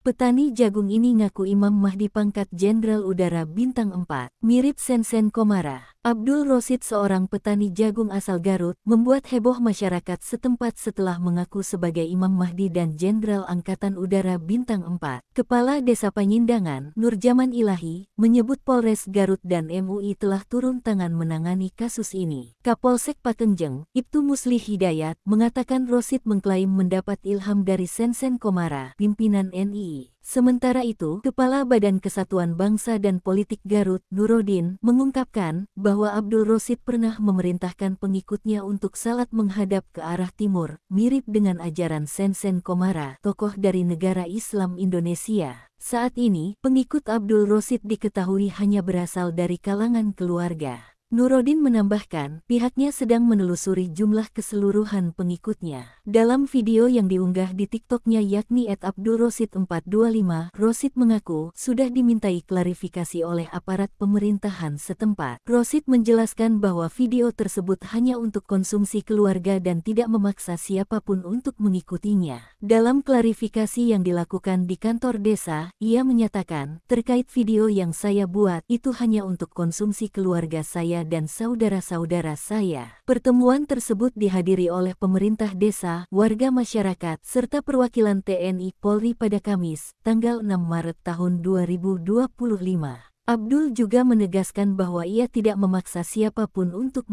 Petani jagung ini ngaku Imam Mahdi pangkat Jenderal Udara Bintang 4, mirip Sensen Komara. Abdul Rosid, seorang petani jagung asal Garut, membuat heboh masyarakat setempat setelah mengaku sebagai Imam Mahdi dan Jenderal Angkatan Udara Bintang 4. Kepala Desa Panyindangan, Nurjaman Ilahi, menyebut Polres Garut dan MUI telah turun tangan menangani kasus ini. Kapolsek Pakenjeng, Ibtu Muslih Hidayat, mengatakan Rosid mengklaim mendapat ilham dari Sensen Komara, pimpinan NI. Sementara itu, Kepala Badan Kesatuan Bangsa dan Politik Garut, Nurodin, mengungkapkan bahwa Abdul Rosid pernah memerintahkan pengikutnya untuk salat menghadap ke arah timur, mirip dengan ajaran Sensen Komara, tokoh dari negara Islam Indonesia. Saat ini, pengikut Abdul Rosid diketahui hanya berasal dari kalangan keluarga. Nurodin menambahkan, pihaknya sedang menelusuri jumlah keseluruhan pengikutnya. Dalam video yang diunggah di TikToknya yakni @AbdulRosid425, Rosid mengaku sudah dimintai klarifikasi oleh aparat pemerintahan setempat. Rosid menjelaskan bahwa video tersebut hanya untuk konsumsi keluarga dan tidak memaksa siapapun untuk mengikutinya. Dalam klarifikasi yang dilakukan di kantor desa, ia menyatakan, terkait video yang saya buat, itu hanya untuk konsumsi keluarga saya dan saudara-saudara saya. Pertemuan tersebut dihadiri oleh pemerintah desa, warga masyarakat, serta perwakilan TNI Polri pada Kamis, tanggal 6 Maret tahun 2025. Abdul juga menegaskan bahwa ia tidak memaksa siapapun untuk